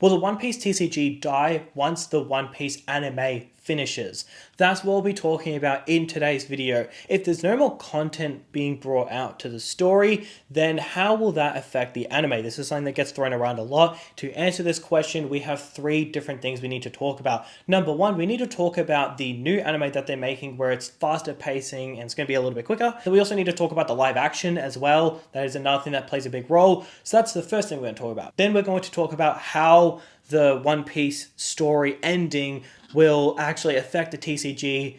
Will the One Piece TCG die once the One Piece anime finishes? That's what we'll be talking about in today's video. If there's no more content being brought out to the story, then how will that affect the anime? This is something that gets thrown around a lot. To answer this question, we have three different things we need to talk about. Number one, we need to talk about the new anime that they're making where it's faster pacing and it's going to be a little bit quicker. Then we also need to talk about the live action as well. That is another thing that plays a big role. So that's the first thing we're going to talk about. Then we're going to talk about how the One Piece story ending will actually affect the TCG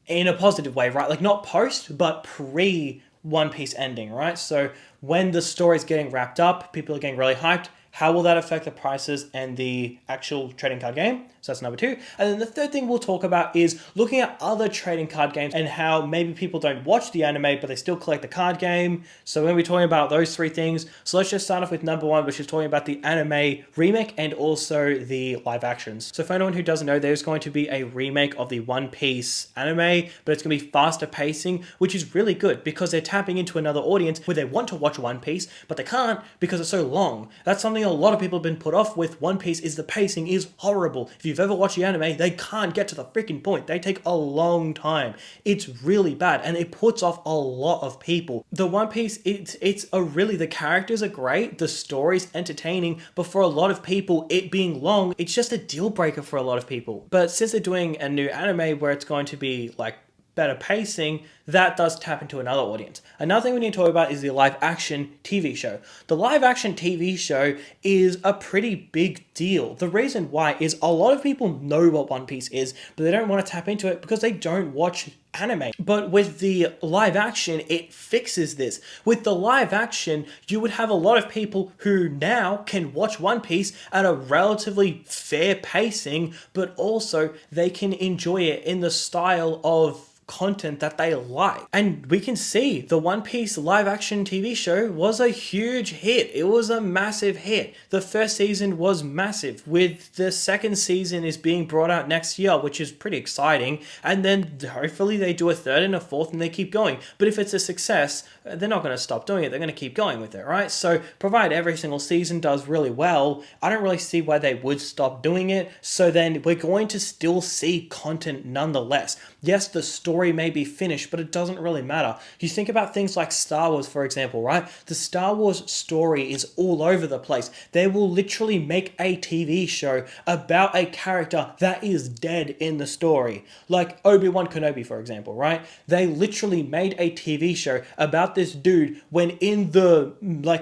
in a positive way, right? Like not post, but pre One Piece ending, right? So when the story is getting wrapped up, people are getting really hyped. How will that affect the prices and the actual trading card game? So that's number two. And then the third thing we'll talk about is looking at other trading card games and how maybe people don't watch the anime, but they still collect the card game. So we're going to be talking about those three things. So let's just start off with number one, which is talking about the anime remake and also the live actions. So for anyone who doesn't know, there's going to be a remake of the One Piece anime, but it's going to be faster pacing, which is really good because they're tapping into another audience where they want to watch One Piece, but they can't because it's so long. That's something a lot of people have been put off with One Piece is the pacing is horrible. If you've ever watched the anime, they can't get to the freaking point. They take a long time. It's really bad and it puts off a lot of people. The One Piece, the characters are great, the story's entertaining, but for a lot of people, it being long, it's just a deal breaker for a lot of people. But since they're doing a new anime where it's going to be like better pacing, that does tap into another audience. Another thing we need to talk about is the live action TV show. The live action TV show is a pretty big deal. The reason why is a lot of people know what One Piece is, but they don't want to tap into it because they don't watch anime. But with the live action, it fixes this. With the live action, you would have a lot of people who now can watch One Piece at a relatively fair pacing, but also they can enjoy it in the style of content that they like. And we can see the One Piece live action TV show was a huge hit. It was a massive hit. The first season was massive, with the second season is being brought out next year, which is pretty exciting. And then hopefully they do a third and a fourth and they keep going. But if it's a success, they're not going to stop doing it. They're going to keep going with it, right? So provided every single season does really well, I don't really see why they would stop doing it. So then we're going to still see content nonetheless. Yes, the story may be finished, but it doesn't really matter. You think about things like Star Wars, for example, right? The Star Wars story is all over the place. They will literally make a TV show about a character that is dead in the story. Like Obi-Wan Kenobi, for example, right? They literally made a TV show about this dude when in the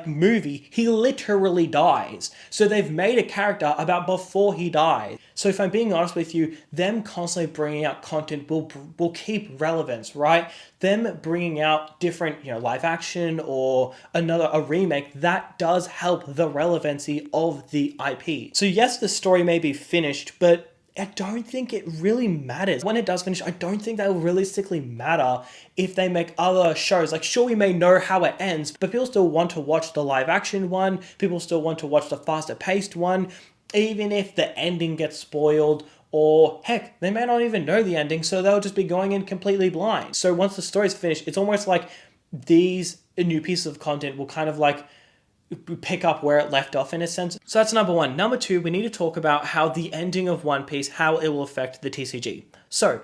movie, he literally dies. So they've made a character about before he died. So if I'm being honest with you, them constantly bringing out content will keep relevance, right? Them bringing out different, live action or a remake, that does help the relevancy of the IP. So yes, the story may be finished, but I don't think it really matters. When it does finish, I don't think that will realistically matter if they make other shows. Like, sure, we may know how it ends, but people still want to watch the live action one. People still want to watch the faster paced one, even if the ending gets spoiled. Or heck, they may not even know the ending, so they'll just be going in completely blind. So once the story's finished, it's almost like these new pieces of content will kind of like pick up where it left off in a sense. So that's number one. Number two, we need to talk about how the ending of One Piece, how it will affect the TCG. So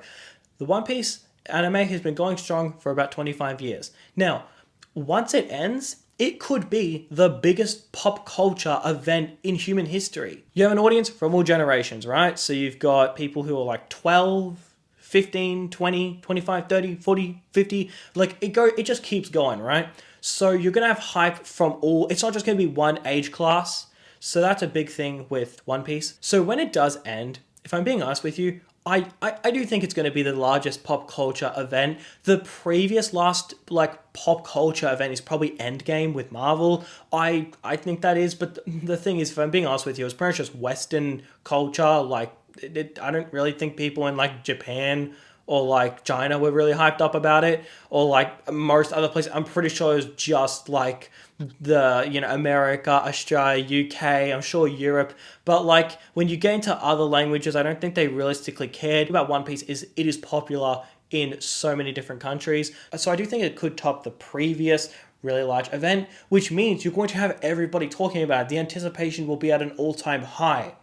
the One Piece anime has been going strong for about 25 years. Now, once it ends, it could be the biggest pop culture event in human history. You have an audience from all generations, right? So you've got people who are like 12, 15, 20, 25, 30, 40, 50. Like it just keeps going, right? So you're going to have hype from all, it's not just going to be one age class. So that's a big thing with One Piece. So when it does end, if I'm being honest with you, I do think it's going to be the largest pop culture event. The previous last pop culture event is probably Endgame with Marvel. I think that is, but the thing is, if I'm being honest with you, it's pretty much just Western culture. I don't really think people in Japan or China were really hyped up about it, or most other places. I'm pretty sure it was just the America, Australia, UK, I'm sure Europe. But when you get into other languages, I don't think they realistically cared about One Piece. It is popular in so many different countries. So I do think it could top the previous really large event, which means you're going to have everybody talking about it. The anticipation will be at an all-time high.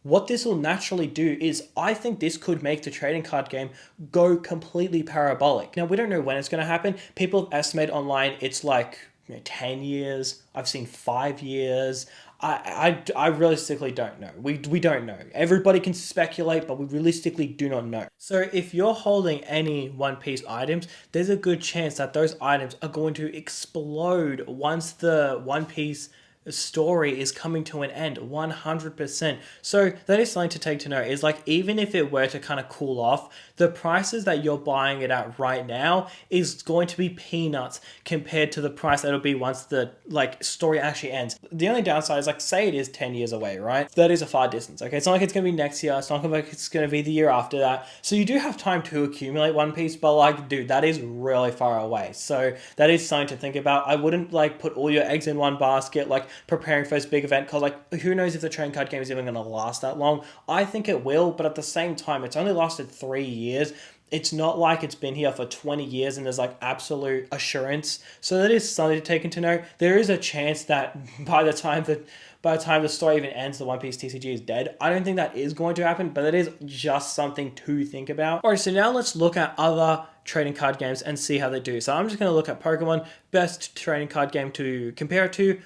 What this will naturally do is, I think this could make the trading card game go completely parabolic. Now, we don't know when it's going to happen. People estimate online it's like 10 years. I've seen 5 years. I realistically don't know. We don't know. Everybody can speculate, but we realistically do not know. So if you're holding any One Piece items, there's a good chance that those items are going to explode once the One Piece story is coming to an end 100%. So that is something to take to note, is like, even if it were to kind of cool off, the prices that you're buying it at right now is going to be peanuts compared to the price that'll be once the story actually ends. The only downside is, like, say it is 10 years away, right? That is a far distance. Okay, it's not like it's going to be next year, it's not like it's going to be the year after that, so you do have time to accumulate One Piece, but like, dude, that is really far away. So that is something to think about. I wouldn't like put all your eggs in one basket, like preparing for this big event, because like, who knows if the trading card game is even going to last that long. I think it will, but at the same time, it's only lasted 3 years. It's not like it's been here for 20 years and there's like absolute assurance. So that is something to take into note. There is a chance that by the time the story even ends, the One Piece TCG is dead. I don't think that is going to happen, but it is just something to think about. Alright, so now let's look at other trading card games and see how they do. So I'm just going to look at Pokemon, best trading card game to compare it to.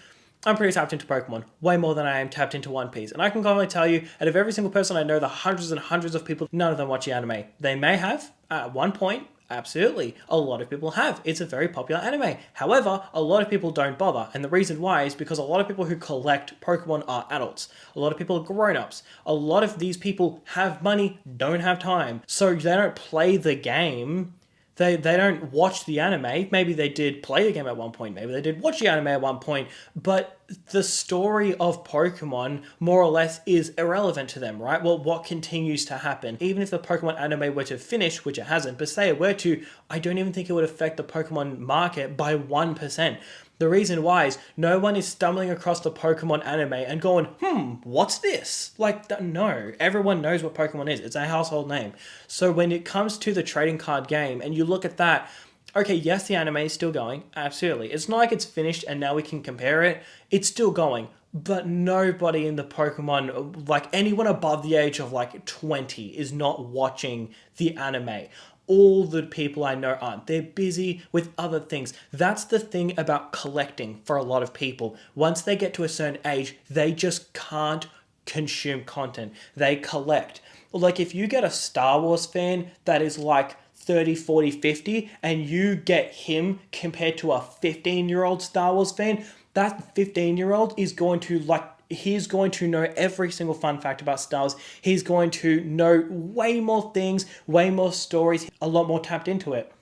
I'm pretty tapped into Pokemon, way more than I am tapped into One Piece. And I can confidently tell you, out of every single person I know, the hundreds and hundreds of people, none of them watch the anime. They may have, at one point, absolutely. A lot of people have. It's a very popular anime. However, a lot of people don't bother. And the reason why is because a lot of people who collect Pokemon are adults. A lot of people are grown-ups. A lot of these people have money, don't have time. So they don't play the game. They don't watch the anime. Maybe they did play the game at one point. Maybe they did watch the anime at one point. But the story of Pokemon, more or less, is irrelevant to them, right? Well, what continues to happen? Even if the Pokemon anime were to finish, which it hasn't, but say it were to, I don't even think it would affect the Pokemon market by 1%. The reason why is no one is stumbling across the Pokemon anime and going, what's this? Like, no, everyone knows what Pokemon is. It's a household name. So when it comes to the trading card game and you look at that, okay, yes, the anime is still going. Absolutely. It's not like it's finished and now we can compare it. It's still going. But nobody in the Pokemon, like anyone above the age of like 20, is not watching the anime. All the people I know aren't. They're busy with other things. That's the thing about collecting for a lot of people. Once they get to a certain age, they just can't consume content. They collect. Like, if you get a Star Wars fan that is like 30, 40, 50, and you get him compared to a 15-year-old Star Wars fan, that 15-year-old is going to he's going to know every single fun fact about Star Wars. He's going to know way more things, way more stories, a lot more tapped into it.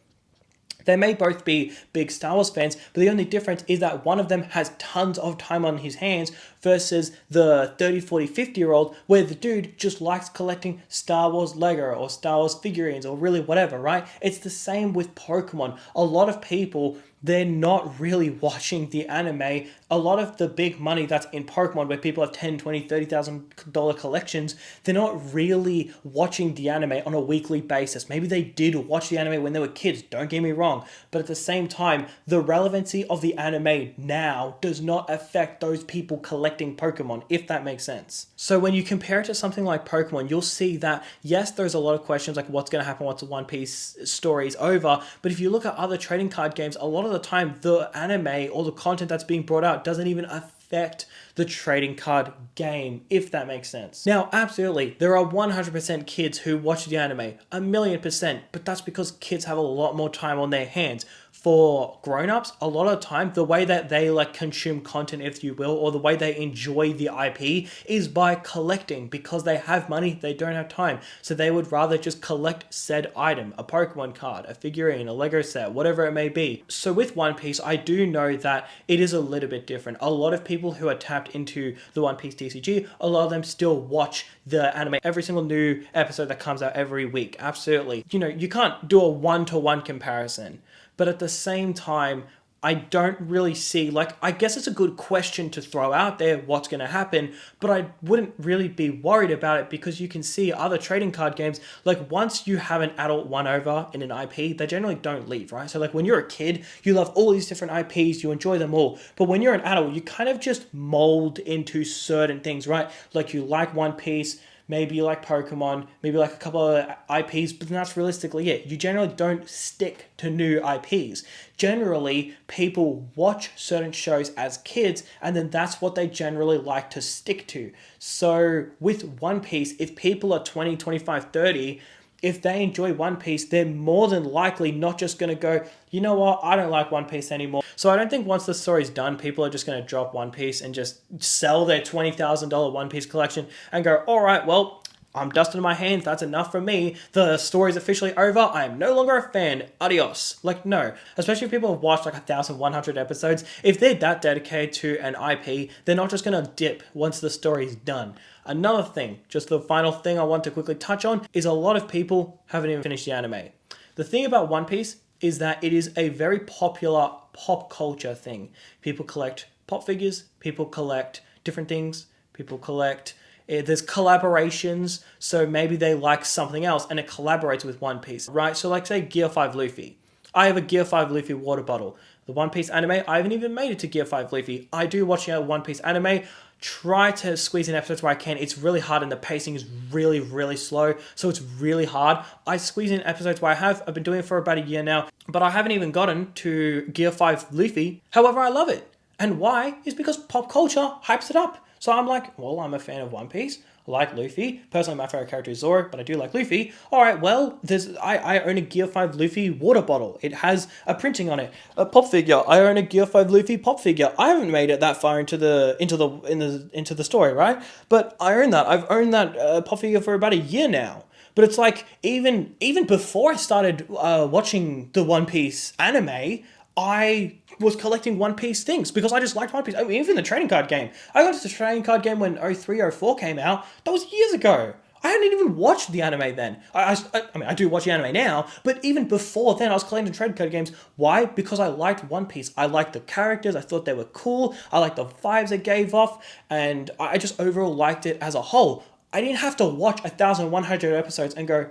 They may both be big Star Wars fans, but the only difference is that one of them has tons of time on his hands versus the 30, 40, 50-year-old, where the dude just likes collecting Star Wars Lego or Star Wars figurines or really whatever, right? It's the same with Pokemon. A lot of people, they're not really watching the anime. A lot of the big money that's in Pokemon, where people have $10,000, $20,000, $30,000 collections, they're not really watching the anime on a weekly basis. Maybe they did watch the anime when they were kids, don't get me wrong, but at the same time, the relevancy of the anime now does not affect those people collecting Pokemon, if that makes sense. So when you compare it to something like Pokemon, you'll see that, yes, there's a lot of questions like what's going to happen once the One Piece story is over, but if you look at other trading card games, a lot of the time the anime or the content that's being brought out doesn't even affect the trading card game, if that makes sense. Now, absolutely, there are 100% kids who watch the anime, 1,000,000%, but that's because kids have a lot more time on their hands. For grown-ups, a lot of the time, the way that they consume content, if you will, or the way they enjoy the IP is by collecting. Because they have money, they don't have time. So they would rather just collect said item, a Pokemon card, a figurine, a Lego set, whatever it may be. So with One Piece, I do know that it is a little bit different. A lot of people who are tapped into the One Piece TCG, a lot of them still watch the anime, every single new episode that comes out every week. Absolutely. You can't do a one-to-one comparison. But at the same time, I don't really see, like, I guess it's a good question to throw out there, what's going to happen, but I wouldn't really be worried about it because you can see other trading card games, like once you have an adult won over in an IP, they generally don't leave, right? So like when you're a kid, you love all these different IPs, you enjoy them all, but when you're an adult, you kind of just mold into certain things, right? Like you like One Piece, maybe you like Pokemon, maybe like a couple of IPs, but that's realistically it. You generally don't stick to new IPs. Generally, people watch certain shows as kids, and then that's what they generally like to stick to. So with One Piece, if people are 20, 25, 30, if they enjoy One Piece, they're more than likely not just going to go, you know what, I don't like One Piece anymore. So I don't think once the story's done, people are just going to drop One Piece and just sell their $20,000 One Piece collection and go, all right, well, I'm dusting my hands. That's enough for me. The story's officially over. I am no longer a fan. Adios. Like, no. Especially if people have watched like 1,100 episodes. If they're that dedicated to an IP, they're not just going to dip once the story's done. Another thing, just the final thing I want to quickly touch on, is a lot of people haven't even finished the anime. The thing about One Piece is that it is a very popular pop culture thing. People collect pop figures. People collect different things. People collect... There's collaborations, so maybe they like something else and it collaborates with One Piece, right? So like say Gear 5 Luffy. I have a Gear 5 Luffy water bottle. The One Piece anime, I haven't even made it to Gear 5 Luffy. I do watch One Piece anime, try to squeeze in episodes where I can. It's really hard and the pacing is really, really slow, so it's really hard. I squeeze in episodes where I've been doing it for about a year now, but I haven't even gotten to Gear 5 Luffy. However, I love it. And why? Is because pop culture hypes it up. So I'm like, well, I'm a fan of One Piece. I like Luffy. Personally, my favorite character is Zoro, but I do like Luffy. All right, well, I own a Gear 5 Luffy water bottle. It has a printing on it. A pop figure. I own a Gear 5 Luffy pop figure. I haven't made it that far into the story, right? But I own that. I've owned that pop figure for about a year now. But it's like even before I started watching the One Piece anime, I was collecting One Piece things because I just liked One Piece. I mean, even the trading card game. I got into the trading card game when 03, 04 came out. That was years ago. I hadn't even watched the anime then. I mean, I do watch the anime now, but even before then, I was collecting trading card games. Why? Because I liked One Piece. I liked the characters. I thought they were cool. I liked the vibes it gave off, and I just overall liked it as a whole. I didn't have to watch 1,100 episodes and go,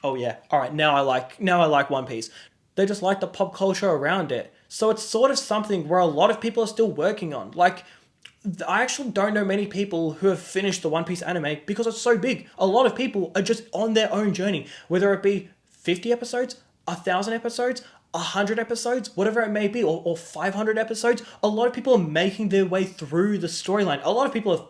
oh yeah, all right, now I like One Piece. They just like the pop culture around it. So it's sort of something where a lot of people are still working on. Like, I actually don't know many people who have finished the One Piece anime because it's so big. A lot of people are just on their own journey, whether it be 50 episodes, 1,000 episodes, 100 episodes, whatever it may be, or 500 episodes. A lot of people are making their way through the storyline. A lot of people have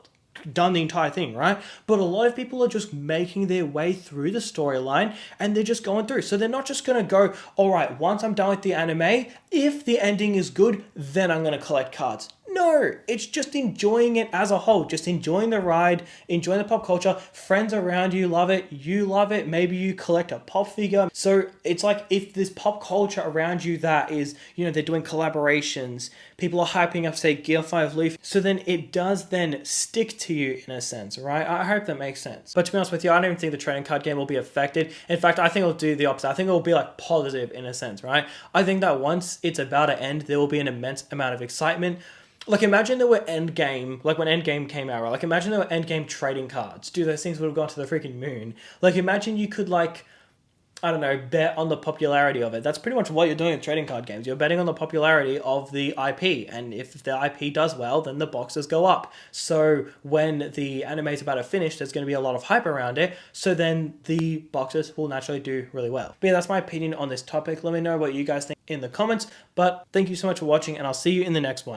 done the entire thing, right? But a lot of people are just making their way through the storyline and they're just going through. So they're not just going to go, all right, once I'm done with the anime, if the ending is good, then I'm going to collect cards. No, it's just enjoying it as a whole, just enjoying the ride, enjoying the pop culture. Friends around you love it, you love it, maybe you collect a pop figure. So it's like if there's pop culture around you that is, they're doing collaborations, people are hyping up, say, Gear 5 Leaf, so then it does then stick to you in a sense, right? I hope that makes sense. But to be honest with you, I don't even think the trading card game will be affected. In fact, I think it'll do the opposite. I think it'll be like positive in a sense, right? I think that once it's about to end, there will be an immense amount of excitement. Like, imagine there were Endgame, like when Endgame came out, right? Like, imagine there were Endgame trading cards. Dude, those things would have gone to the freaking moon. Like, imagine you could, like, I don't know, bet on the popularity of it. That's pretty much what you're doing with trading card games. You're betting on the popularity of the IP. And if the IP does well, then the boxes go up. So when the anime is about to finish, there's going to be a lot of hype around it. So then the boxes will naturally do really well. But yeah, that's my opinion on this topic. Let me know what you guys think in the comments. But thank you so much for watching, and I'll see you in the next one.